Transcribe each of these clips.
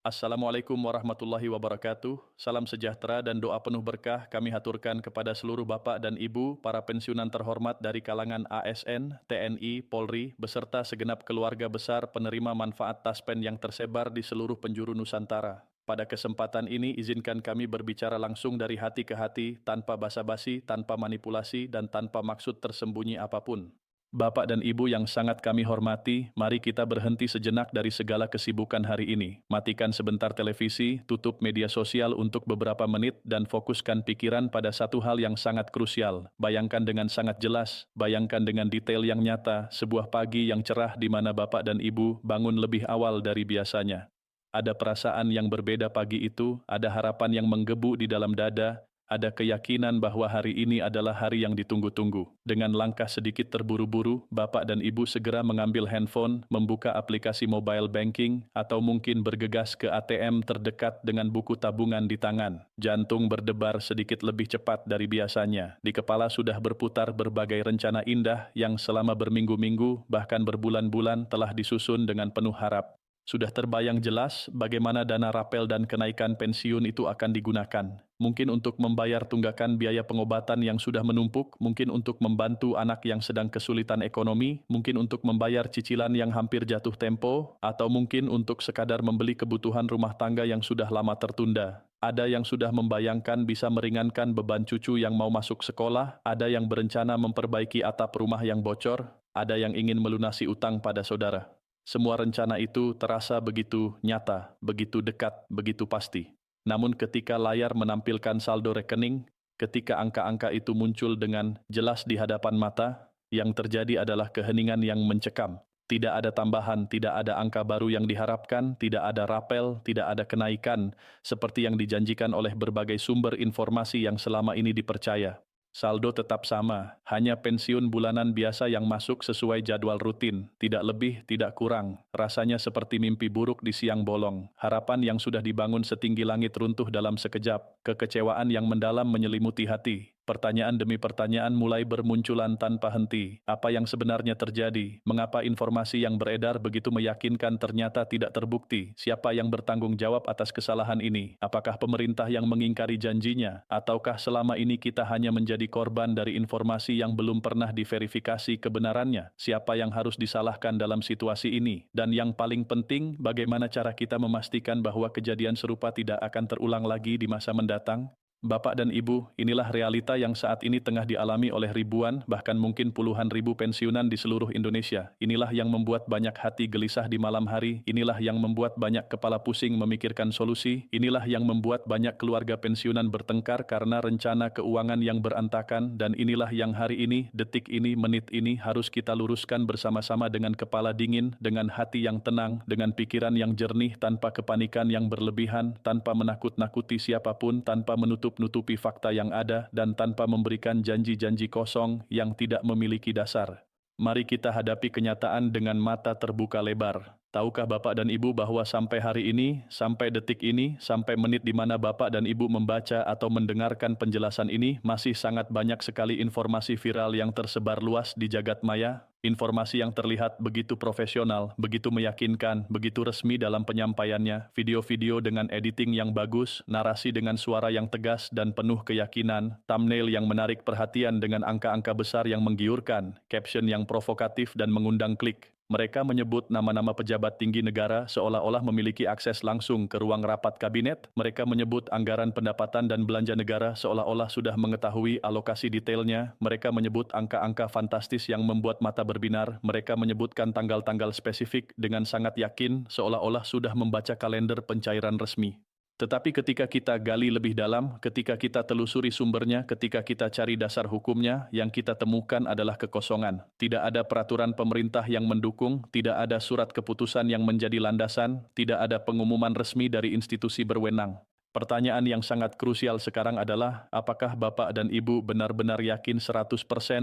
Assalamualaikum warahmatullahi wabarakatuh. Salam sejahtera dan doa penuh berkah kami haturkan kepada seluruh Bapak dan Ibu, para pensiunan terhormat dari kalangan ASN, TNI, Polri, beserta segenap keluarga besar penerima manfaat Taspen yang tersebar di seluruh penjuru Nusantara. Pada kesempatan ini, izinkan kami berbicara langsung dari hati ke hati, tanpa basa-basi, tanpa manipulasi, dan tanpa maksud tersembunyi apapun. Bapak dan Ibu yang sangat kami hormati, mari kita berhenti sejenak dari segala kesibukan hari ini. Matikan sebentar televisi, tutup media sosial untuk beberapa menit, dan fokuskan pikiran pada satu hal yang sangat krusial. Bayangkan dengan sangat jelas, bayangkan dengan detail yang nyata, sebuah pagi yang cerah di mana Bapak dan Ibu bangun lebih awal dari biasanya. Ada perasaan yang berbeda pagi itu, ada harapan yang menggebu di dalam dada, ada keyakinan bahwa hari ini adalah hari yang ditunggu-tunggu. Dengan langkah sedikit terburu-buru, Bapak dan Ibu segera mengambil handphone, membuka aplikasi mobile banking, atau mungkin bergegas ke ATM terdekat dengan buku tabungan di tangan. Jantung berdebar sedikit lebih cepat dari biasanya. Di kepala sudah berputar berbagai rencana indah yang selama berminggu-minggu, bahkan berbulan-bulan telah disusun dengan penuh harap. Sudah terbayang jelas bagaimana dana rapel dan kenaikan pensiun itu akan digunakan. Mungkin untuk membayar tunggakan biaya pengobatan yang sudah menumpuk, mungkin untuk membantu anak yang sedang kesulitan ekonomi, mungkin untuk membayar cicilan yang hampir jatuh tempo, atau mungkin untuk sekadar membeli kebutuhan rumah tangga yang sudah lama tertunda. Ada yang sudah membayangkan bisa meringankan beban cucu yang mau masuk sekolah, ada yang berencana memperbaiki atap rumah yang bocor, ada yang ingin melunasi utang pada saudara. Semua rencana itu terasa begitu nyata, begitu dekat, begitu pasti. Namun ketika layar menampilkan saldo rekening, ketika angka-angka itu muncul dengan jelas di hadapan mata, yang terjadi adalah keheningan yang mencekam. Tidak ada tambahan, tidak ada angka baru yang diharapkan, tidak ada rapel, tidak ada kenaikan, seperti yang dijanjikan oleh berbagai sumber informasi yang selama ini dipercaya. Saldo tetap sama, hanya pensiun bulanan biasa yang masuk sesuai jadwal rutin, tidak lebih, tidak kurang. Rasanya seperti mimpi buruk di siang bolong. Harapan yang sudah dibangun setinggi langit runtuh dalam sekejap. Kekecewaan yang mendalam menyelimuti hati. Pertanyaan demi pertanyaan mulai bermunculan tanpa henti. Apa yang sebenarnya terjadi? Mengapa informasi yang beredar begitu meyakinkan ternyata tidak terbukti? Siapa yang bertanggung jawab atas kesalahan ini? Apakah pemerintah yang mengingkari janjinya? Ataukah selama ini kita hanya menjadi korban dari informasi yang belum pernah diverifikasi kebenarannya? Siapa yang harus disalahkan dalam situasi ini? Dan yang paling penting, bagaimana cara kita memastikan bahwa kejadian serupa tidak akan terulang lagi di masa mendatang? Bapak dan Ibu, inilah realita yang saat ini tengah dialami oleh ribuan, bahkan mungkin puluhan ribu pensiunan di seluruh Indonesia. Inilah yang membuat banyak hati gelisah di malam hari, inilah yang membuat banyak kepala pusing memikirkan solusi, inilah yang membuat banyak keluarga pensiunan bertengkar karena rencana keuangan yang berantakan, dan inilah yang hari ini, detik ini, menit ini harus kita luruskan bersama-sama dengan kepala dingin, dengan hati yang tenang, dengan pikiran yang jernih, tanpa kepanikan yang berlebihan, tanpa menakut-nakuti siapapun, tanpa menutup-nutupi fakta yang ada, dan tanpa memberikan janji-janji kosong yang tidak memiliki dasar. Mari kita hadapi kenyataan dengan mata terbuka lebar. Tahukah Bapak dan Ibu bahwa sampai hari ini, sampai detik ini, sampai menit di mana Bapak dan Ibu membaca atau mendengarkan penjelasan ini, masih sangat banyak sekali informasi viral yang tersebar luas di jagat maya. Informasi yang terlihat begitu profesional, begitu meyakinkan, begitu resmi dalam penyampaiannya, video-video dengan editing yang bagus, narasi dengan suara yang tegas dan penuh keyakinan, thumbnail yang menarik perhatian dengan angka-angka besar yang menggiurkan, caption yang provokatif dan mengundang klik. Mereka menyebut nama-nama pejabat tinggi negara seolah-olah memiliki akses langsung ke ruang rapat kabinet. Mereka menyebut anggaran pendapatan dan belanja negara seolah-olah sudah mengetahui alokasi detailnya. Mereka menyebut angka-angka fantastis yang membuat mata berbinar. Mereka menyebutkan tanggal-tanggal spesifik dengan sangat yakin seolah-olah sudah membaca kalender pencairan resmi. Tetapi ketika kita gali lebih dalam, ketika kita telusuri sumbernya, ketika kita cari dasar hukumnya, yang kita temukan adalah kekosongan. Tidak ada peraturan pemerintah yang mendukung, tidak ada surat keputusan yang menjadi landasan, tidak ada pengumuman resmi dari institusi berwenang. Pertanyaan yang sangat krusial sekarang adalah, apakah Bapak dan Ibu benar-benar yakin 100%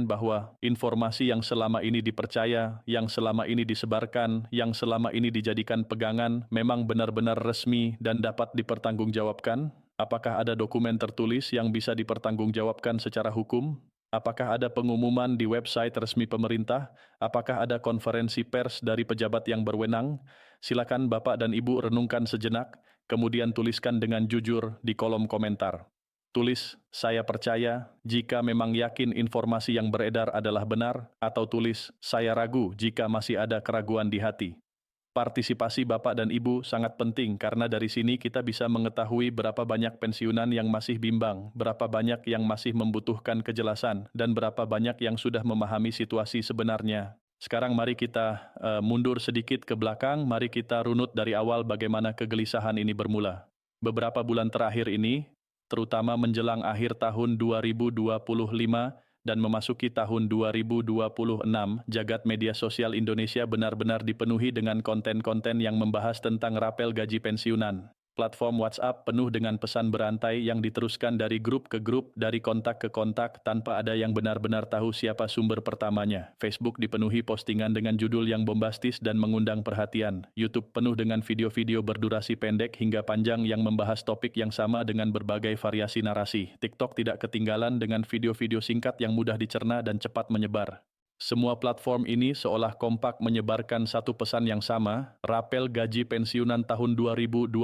bahwa informasi yang selama ini dipercaya, yang selama ini disebarkan, yang selama ini dijadikan pegangan, memang benar-benar resmi dan dapat dipertanggungjawabkan? Apakah ada dokumen tertulis yang bisa dipertanggungjawabkan secara hukum? Apakah ada pengumuman di website resmi pemerintah? Apakah ada konferensi pers dari pejabat yang berwenang? Silakan Bapak dan Ibu renungkan sejenak, kemudian tuliskan dengan jujur di kolom komentar. Tulis, saya percaya jika memang yakin informasi yang beredar adalah benar, atau tulis, saya ragu jika masih ada keraguan di hati. Partisipasi Bapak dan Ibu sangat penting karena dari sini kita bisa mengetahui berapa banyak pensiunan yang masih bimbang, berapa banyak yang masih membutuhkan kejelasan, dan berapa banyak yang sudah memahami situasi sebenarnya. Sekarang mari kita mundur sedikit ke belakang, mari kita runut dari awal bagaimana kegelisahan ini bermula. Beberapa bulan terakhir ini, terutama menjelang akhir tahun 2025, dan memasuki tahun 2026, jagat media sosial Indonesia benar-benar dipenuhi dengan konten-konten yang membahas tentang rapel gaji pensiunan. Platform WhatsApp penuh dengan pesan berantai yang diteruskan dari grup ke grup, dari kontak ke kontak, tanpa ada yang benar-benar tahu siapa sumber pertamanya. Facebook dipenuhi postingan dengan judul yang bombastis dan mengundang perhatian. YouTube penuh dengan video-video berdurasi pendek hingga panjang yang membahas topik yang sama dengan berbagai variasi narasi. TikTok tidak ketinggalan dengan video-video singkat yang mudah dicerna dan cepat menyebar. Semua platform ini seolah kompak menyebarkan satu pesan yang sama, rapel gaji pensiunan tahun 2025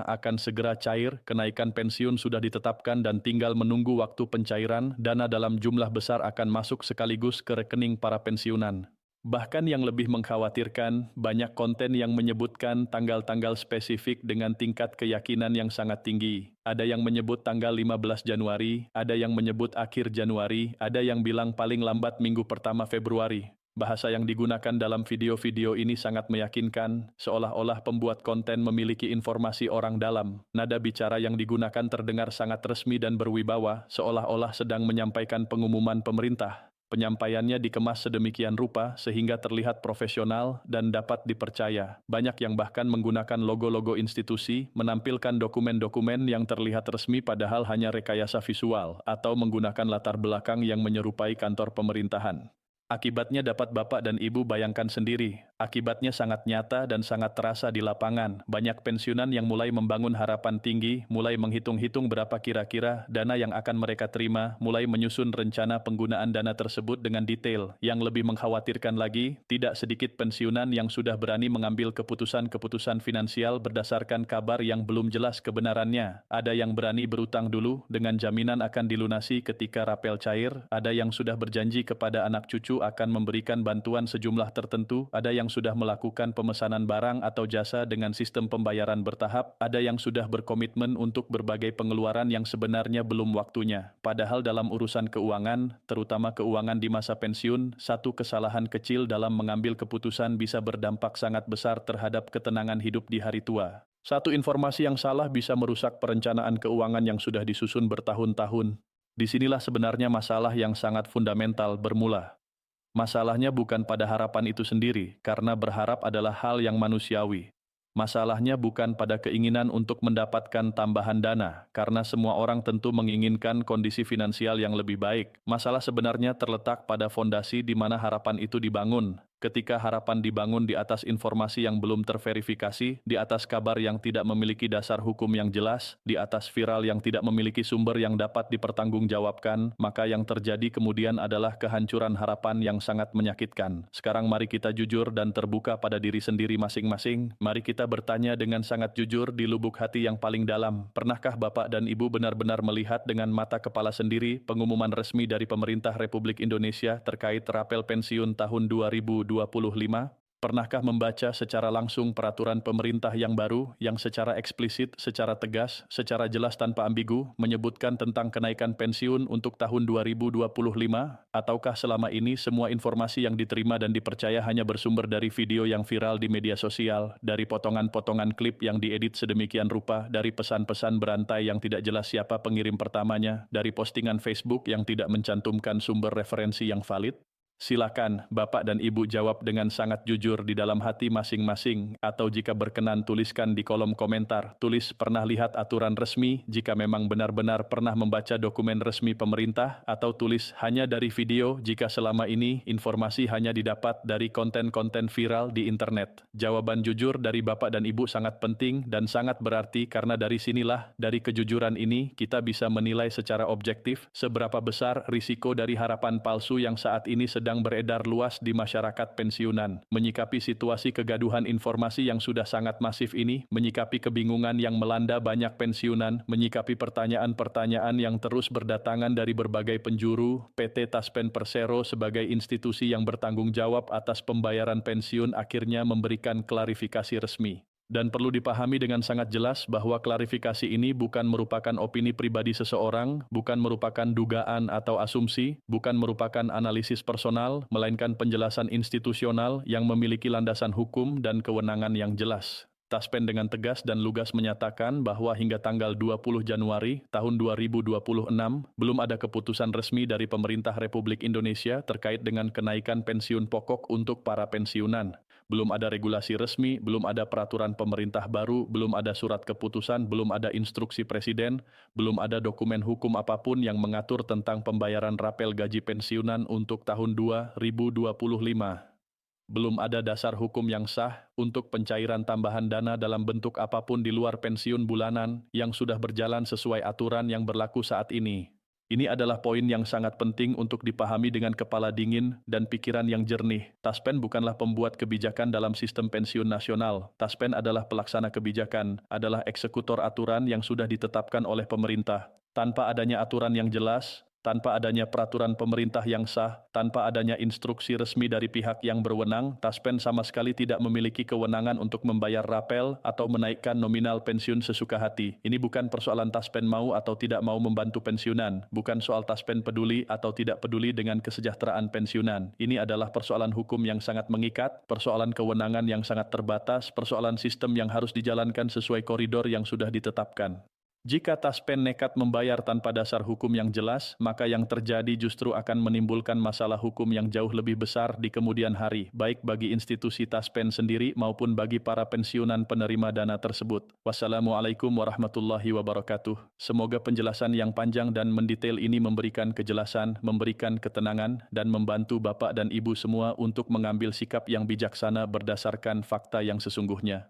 akan segera cair, kenaikan pensiun sudah ditetapkan dan tinggal menunggu waktu pencairan, dana dalam jumlah besar akan masuk sekaligus ke rekening para pensiunan. Bahkan yang lebih mengkhawatirkan, banyak konten yang menyebutkan tanggal-tanggal spesifik dengan tingkat keyakinan yang sangat tinggi. Ada yang menyebut tanggal 15 Januari, ada yang menyebut akhir Januari, ada yang bilang paling lambat minggu pertama Februari. Bahasa yang digunakan dalam video-video ini sangat meyakinkan, seolah-olah pembuat konten memiliki informasi orang dalam. Nada bicara yang digunakan terdengar sangat resmi dan berwibawa, seolah-olah sedang menyampaikan pengumuman pemerintah. Penyampaiannya dikemas sedemikian rupa sehingga terlihat profesional dan dapat dipercaya. Banyak yang bahkan menggunakan logo-logo institusi, menampilkan dokumen-dokumen yang terlihat resmi padahal hanya rekayasa visual, atau menggunakan latar belakang yang menyerupai kantor pemerintahan. Akibatnya dapat Bapak dan Ibu bayangkan sendiri. Akibatnya sangat nyata dan sangat terasa di lapangan. Banyak pensiunan yang mulai membangun harapan tinggi, mulai menghitung-hitung berapa kira-kira dana yang akan mereka terima, mulai menyusun rencana penggunaan dana tersebut dengan detail. Yang lebih mengkhawatirkan lagi, tidak sedikit pensiunan yang sudah berani mengambil keputusan-keputusan finansial berdasarkan kabar yang belum jelas kebenarannya. Ada yang berani berutang dulu dengan jaminan akan dilunasi ketika rapel cair, ada yang sudah berjanji kepada anak cucu akan memberikan bantuan sejumlah tertentu, ada yang sudah melakukan pemesanan barang atau jasa dengan sistem pembayaran bertahap, ada yang sudah berkomitmen untuk berbagai pengeluaran yang sebenarnya belum waktunya. Padahal dalam urusan keuangan, terutama keuangan di masa pensiun, satu kesalahan kecil dalam mengambil keputusan bisa berdampak sangat besar terhadap ketenangan hidup di hari tua. Satu informasi yang salah bisa merusak perencanaan keuangan yang sudah disusun bertahun-tahun. Disinilah sebenarnya masalah yang sangat fundamental bermula. Masalahnya bukan pada harapan itu sendiri, karena berharap adalah hal yang manusiawi. Masalahnya bukan pada keinginan untuk mendapatkan tambahan dana, karena semua orang tentu menginginkan kondisi finansial yang lebih baik. Masalah sebenarnya terletak pada fondasi di mana harapan itu dibangun. Ketika harapan dibangun di atas informasi yang belum terverifikasi, di atas kabar yang tidak memiliki dasar hukum yang jelas, di atas viral yang tidak memiliki sumber yang dapat dipertanggungjawabkan, maka yang terjadi kemudian adalah kehancuran harapan yang sangat menyakitkan. Sekarang mari kita jujur dan terbuka pada diri sendiri masing-masing. Mari kita bertanya dengan sangat jujur di lubuk hati yang paling dalam. Pernahkah Bapak dan Ibu benar-benar melihat dengan mata kepala sendiri pengumuman resmi dari Pemerintah Republik Indonesia terkait rapel pensiun tahun 2025? Pernahkah membaca secara langsung peraturan pemerintah yang baru, yang secara eksplisit, secara tegas, secara jelas tanpa ambigu, menyebutkan tentang kenaikan pensiun untuk tahun 2025? Ataukah selama ini semua informasi yang diterima dan dipercaya hanya bersumber dari video yang viral di media sosial, dari potongan-potongan klip yang diedit sedemikian rupa, dari pesan-pesan berantai yang tidak jelas siapa pengirim pertamanya, dari postingan Facebook yang tidak mencantumkan sumber referensi yang valid? Silakan Bapak dan Ibu jawab dengan sangat jujur di dalam hati masing-masing, atau jika berkenan tuliskan di kolom komentar. Tulis pernah lihat aturan resmi jika memang benar-benar pernah membaca dokumen resmi pemerintah, atau tulis hanya dari video jika selama ini informasi hanya didapat dari konten-konten viral di internet. Jawaban jujur dari Bapak dan Ibu sangat penting dan sangat berarti karena dari sinilah, dari kejujuran ini, kita bisa menilai secara objektif seberapa besar risiko dari harapan palsu yang saat ini sedang beredar luas di masyarakat pensiunan. Menyikapi situasi kegaduhan informasi yang sudah sangat masif ini, menyikapi kebingungan yang melanda banyak pensiunan, menyikapi pertanyaan-pertanyaan yang terus berdatangan dari berbagai penjuru, PT Taspen Persero sebagai institusi yang bertanggung jawab atas pembayaran pensiun akhirnya memberikan klarifikasi resmi. Dan perlu dipahami dengan sangat jelas bahwa klarifikasi ini bukan merupakan opini pribadi seseorang, bukan merupakan dugaan atau asumsi, bukan merupakan analisis personal, melainkan penjelasan institusional yang memiliki landasan hukum dan kewenangan yang jelas. Taspen dengan tegas dan lugas menyatakan bahwa hingga tanggal 20 Januari tahun 2026 belum ada keputusan resmi dari pemerintah Republik Indonesia terkait dengan kenaikan pensiun pokok untuk para pensiunan. Belum ada regulasi resmi, belum ada peraturan pemerintah baru, belum ada surat keputusan, belum ada instruksi presiden, belum ada dokumen hukum apapun yang mengatur tentang pembayaran rapel gaji pensiunan untuk tahun 2025. Belum ada dasar hukum yang sah untuk pencairan tambahan dana dalam bentuk apapun di luar pensiun bulanan yang sudah berjalan sesuai aturan yang berlaku saat ini. Ini adalah poin yang sangat penting untuk dipahami dengan kepala dingin dan pikiran yang jernih. Taspen bukanlah pembuat kebijakan dalam sistem pensiun nasional. Taspen adalah pelaksana kebijakan, adalah eksekutor aturan yang sudah ditetapkan oleh pemerintah. Tanpa adanya aturan yang jelas, tanpa adanya peraturan pemerintah yang sah, tanpa adanya instruksi resmi dari pihak yang berwenang, Taspen sama sekali tidak memiliki kewenangan untuk membayar rapel atau menaikkan nominal pensiun sesuka hati. Ini bukan persoalan Taspen mau atau tidak mau membantu pensiunan, bukan soal Taspen peduli atau tidak peduli dengan kesejahteraan pensiunan. Ini adalah persoalan hukum yang sangat mengikat, persoalan kewenangan yang sangat terbatas, persoalan sistem yang harus dijalankan sesuai koridor yang sudah ditetapkan. Jika Taspen nekat membayar tanpa dasar hukum yang jelas, maka yang terjadi justru akan menimbulkan masalah hukum yang jauh lebih besar di kemudian hari, baik bagi institusi Taspen sendiri maupun bagi para pensiunan penerima dana tersebut. Wassalamualaikum warahmatullahi wabarakatuh. Semoga penjelasan yang panjang dan mendetail ini memberikan kejelasan, memberikan ketenangan, dan membantu Bapak dan Ibu semua untuk mengambil sikap yang bijaksana berdasarkan fakta yang sesungguhnya.